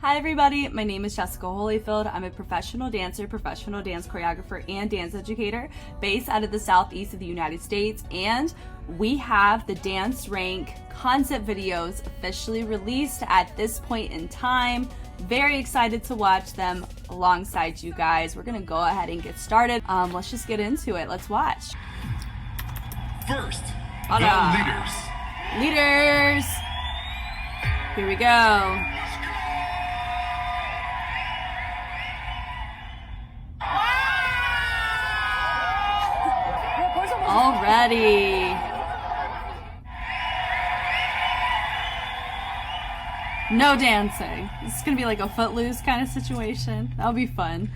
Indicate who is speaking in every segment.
Speaker 1: Hi everybody, my name is Jessica Holyfield. I'm a professional dancer, professional dance choreographer, and dance educator based out of the southeast of the United States, and we have the Dance Rank concept videos officially released at this point in time. Very excited to watch them alongside you guys. We're gonna go ahead and get started. Let's just get into it. Let's watch.
Speaker 2: First, the leaders.
Speaker 1: Leaders! Here we go. Already. No dancing. This is gonna be like a Footloose kind of situation. That'll be fun.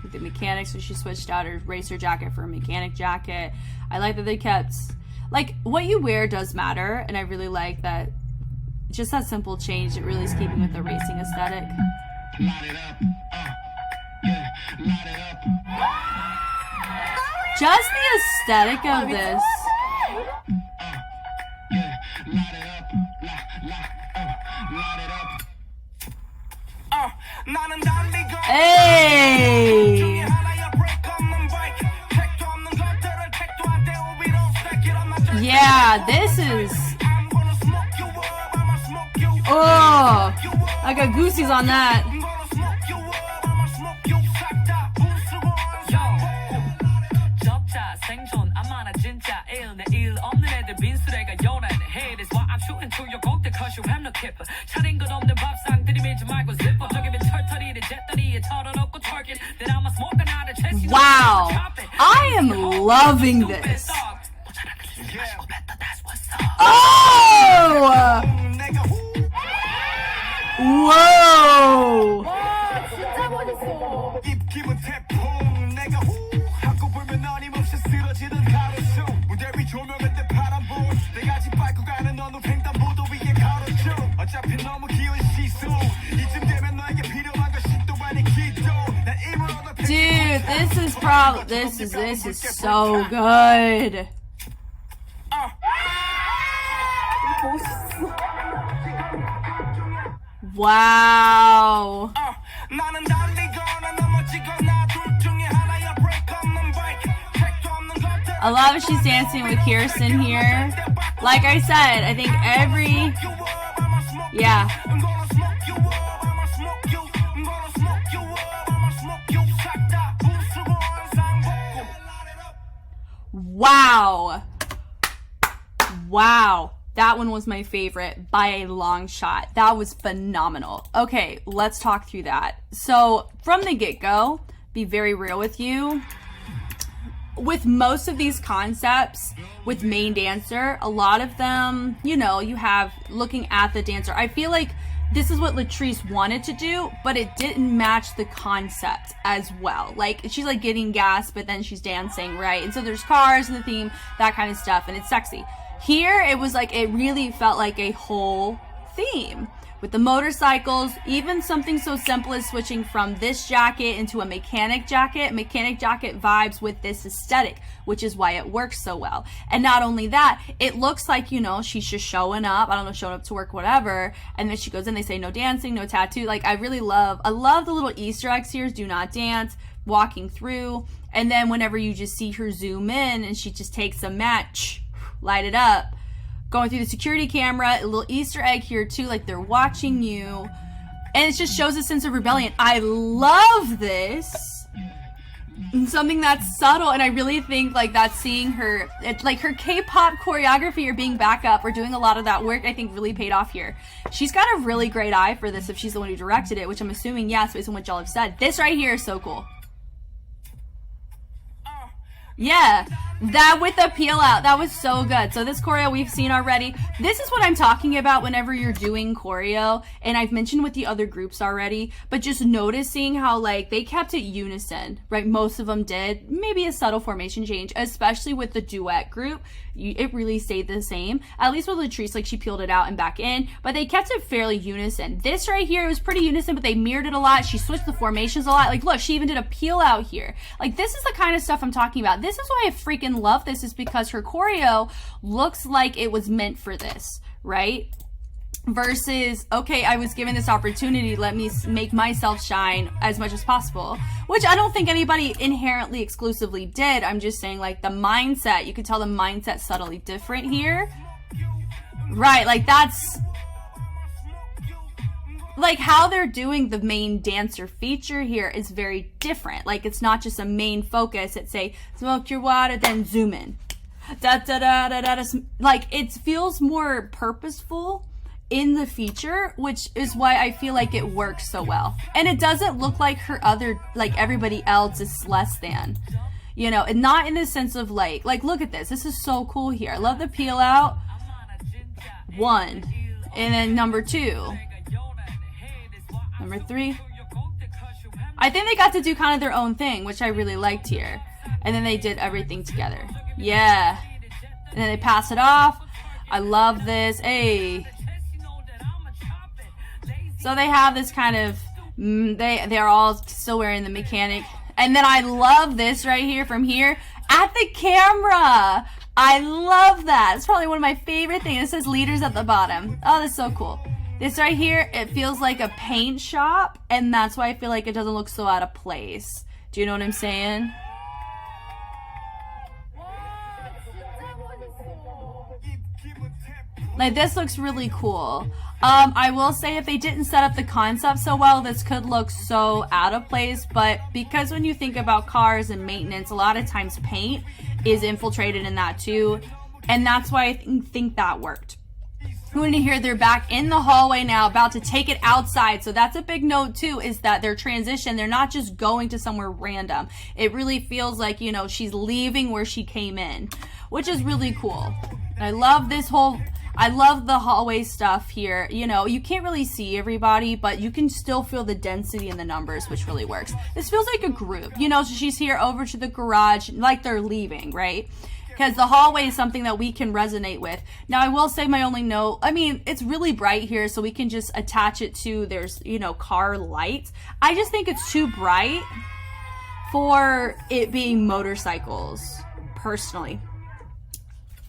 Speaker 1: With the mechanics, so she switched out her racer jacket for a mechanic jacket. I like that they kept, like, what you wear does matter, and I really like that. Just that simple change, it really is keeping with the racing aesthetic.
Speaker 2: Light it up. Yeah, light it up.
Speaker 1: Just the aesthetic of this.
Speaker 2: Yeah, light it up. Light it up.
Speaker 1: Hey! Yeah, this is. Oh, I got goosies on that. Wow, I am loving this. Oh! Whoa! Dude, this is so good. Wow. I love she's dancing with Kirsten here. Like I said, I think yeah. Wow. Wow. That one was my favorite by a long shot. That was phenomenal. Okay, let's talk through that. So from the get-go, be very real with you. With most of these concepts, with main dancer, a lot of them, you know, you have looking at the dancer. I feel like this is what Latrice wanted to do, but it didn't match the concept as well. Like, she's like getting gas, but then she's dancing, right? And so there's cars in the theme, that kind of stuff, and it's sexy. Here, it was like, it really felt like a whole theme. With the motorcycles, even something so simple as switching from this jacket into a mechanic jacket vibes with this aesthetic, which is why it works so well. And not only that, it looks like, you know, she's just showing up, I don't know, showing up to work, whatever, and then she goes in, they say no dancing, no tattoo. Like, I love the little Easter eggs here, do not dance, walking through, and then whenever you just see her zoom in and she just takes a match, light it up, going through the security camera, a little Easter egg here too, like they're watching you, and it just shows a sense of rebellion. I love this. And something that's subtle, and I really think like that's seeing her, it's like her K-pop choreography or being backup or doing a lot of that work, I think really paid off here. She's got a really great eye for this if she's the one who directed it, which I'm assuming yes, based on what y'all have said. This right here is so cool. Yeah, that with the peel out, that was so good. So this choreo we've seen already. This is what I'm talking about whenever you're doing choreo, and I've mentioned with the other groups already, but just noticing how like they kept it unison, right? Most of them did. Maybe a subtle formation change, especially with the duet group. It really stayed the same. At least with Latrice, like she peeled it out and back in, but they kept it fairly unison. This right here, it was pretty unison, but they mirrored it a lot. She switched the formations a lot. Like look, she even did a peel out here. Like this is the kind of stuff I'm talking about. This is why I freaking love this, is because her choreo looks like it was meant for this, right? versus, okay, I was given this opportunity, let me make myself shine as much as possible, which I don't think anybody inherently exclusively did. I'm just saying, like, the mindset, you could tell the mindset subtly different here. Right, like, that's like how they're doing the main dancer feature here is very different. Like, it's not just a main focus. It's a smoke your water, then zoom in. Da da da da da. Like, it feels more purposeful in the feature, which is why I feel like it works so well. And it doesn't look like her other, like, everybody else is less than, you know, and not in the sense of like look at this. This is so cool here. I love the peel out. 1, and then number 2, number 3. I think they got to do kind of their own thing, which I really liked here. And then they did everything together. Yeah. And then they pass it off. I love this. Hey. So they have this kind of, they're all still wearing the mechanic. And then I love this right here from here at the camera. I love that. It's probably one of my favorite things. It says leaders at the bottom. Oh, that's so cool. This right here, it feels like a paint shop, and that's why I feel like it doesn't look so out of place. Do you know what I'm saying? Like, this looks really cool. I will say, if they didn't set up the concept so well, this could look so out of place, but because when you think about cars and maintenance, a lot of times paint is infiltrated in that too, and that's why I think that worked. Going to hear they're back in the hallway now, about to take it outside. So that's a big note too, is that their transition, they're not just going to somewhere random. It really feels like, you know, she's leaving where she came in, which is really cool. I love this whole, I love the hallway stuff here. You know, you can't really see everybody, but you can still feel the density in the numbers, which really works. This feels like a group, you know, so she's here over to the garage, like they're leaving, right? Because the hallway is something that we can resonate with. Now, I will say my only note, I mean, it's really bright here, so we can just attach it to, there's, you know, car lights. I just think it's too bright for it being motorcycles, personally.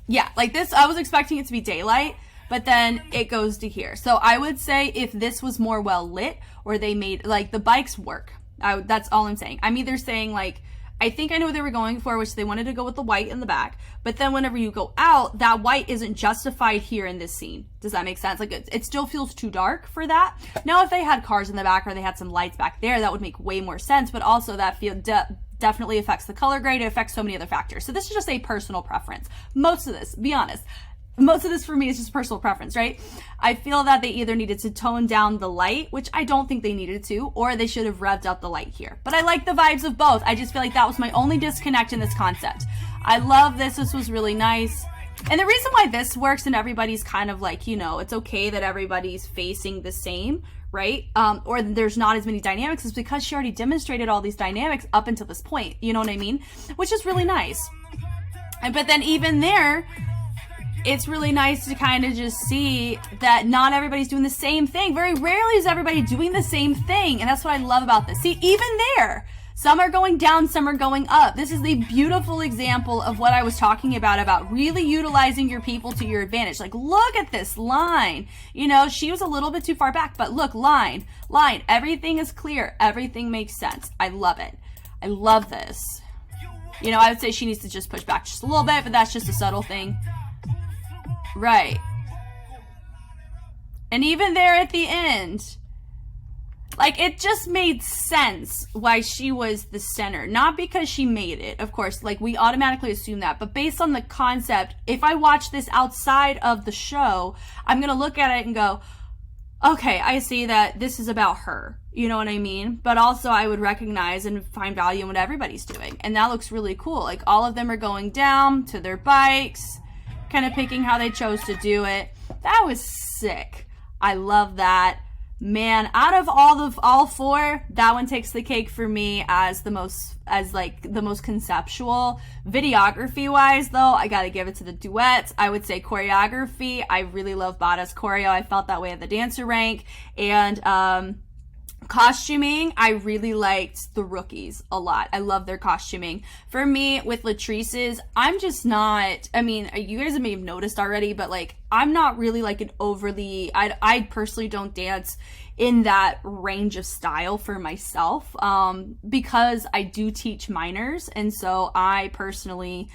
Speaker 1: Yeah, like this, I was expecting it to be daylight, but then it goes to here. So I would say if this was more well lit, or they made, like, the bikes work. That's all I'm saying. I'm either saying, like, I think I know what they were going for, which they wanted to go with the white in the back. But then whenever you go out, that white isn't justified here in this scene. Does that make sense? Like, it still feels too dark for that. Now, if they had cars in the back or they had some lights back there, that would make way more sense. But also that definitely affects the color grade. It affects so many other factors. So this is just a personal preference. Most of this, be honest, most of this for me is just personal preference, right? I feel that they either needed to tone down the light, which I don't think they needed to, or they should have revved up the light here. But I like the vibes of both. I just feel like that was my only disconnect in this concept. I love this. This was really nice. And the reason why this works and everybody's kind of like, you know, it's okay that everybody's facing the same, right? Or there's not as many dynamics, is because she already demonstrated all these dynamics up until this point. You know what I mean? Which is really nice. But then even there, it's really nice to kind of just see that not everybody's doing the same thing. Very rarely is everybody doing the same thing. And that's what I love about this. See, even there, some are going down, some are going up. This is the beautiful example of what I was talking about really utilizing your people to your advantage. Like, look at this line. You know, she was a little bit too far back, but look, line. Everything is clear. Everything makes sense. I love it. I love this. You know, I would say she needs to just push back just a little bit, but that's just a subtle thing. Right. And even there at the end, like, it just made sense why she was the center. Not because she made it, of course, like, we automatically assume that, but based on the concept, if I watch this outside of the show, I'm gonna look at it and go, okay, I see that this is about her. You know what I mean? But also I would recognize and find value in what everybody's doing. And that looks really cool. Like, all of them are going down to their bikes, kind of picking how they chose to do it. That was sick. I love that. Man, out of all four, that one takes the cake for me as the most conceptual. Videography wise though, I gotta give it to the duets. I would say choreography, I really love Bada's choreo. I felt that way at the dancer rank. And costuming, I really liked the rookies a lot. I love their costuming. For me, with Latrice's, I'm just not, I mean, you guys may have noticed already, but like, I'm not really like an overly, I personally don't dance in that range of style for myself, because I do teach minors, and so I personally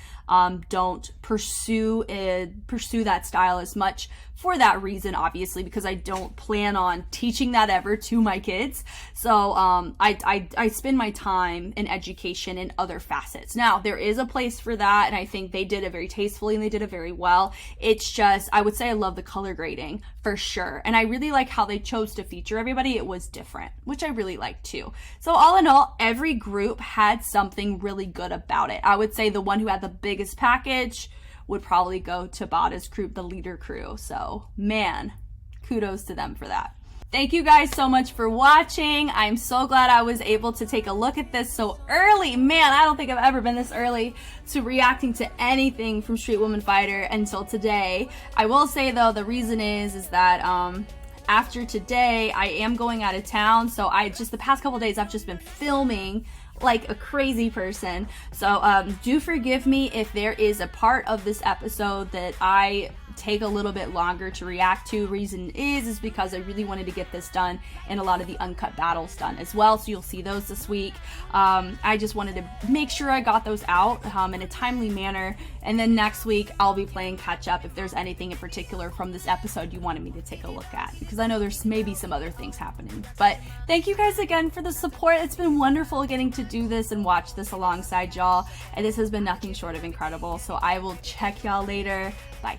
Speaker 1: don't pursue that style as much for that reason, obviously, because I don't plan on teaching that ever to my kids. So I spend my time in education in other facets. Now, there is a place for that, and I think they did it very tastefully and they did it very well. It's just, I would say I love the color grading for sure. And I really like how they chose to feature everybody. It was different, which I really liked too. So all in all, every group had something really good about it. I would say the one who had the biggest package would probably go to Bada's crew, the leader crew. So man, kudos to them for that. Thank you guys so much for watching. I'm so glad I was able to take a look at this so early. Man, I don't think I've ever been this early to reacting to anything from Street Woman Fighter until today. I will say though, the reason is that after today, I am going out of town. So the past couple days, I've just been filming like a crazy person. So do forgive me if there is a part of this episode that I take a little bit longer to react to. Reason is because I really wanted to get this done and a lot of the uncut battles done as well, so you'll see those this week. I just wanted to make sure I got those out in a timely manner, and then next week I'll be playing catch up if there's anything in particular from this episode you wanted me to take a look at, because I know there's maybe some other things happening. But thank you guys again for the support. It's been wonderful getting to do this and watch this alongside y'all, and this has been nothing short of incredible. So I will check y'all later. Bye.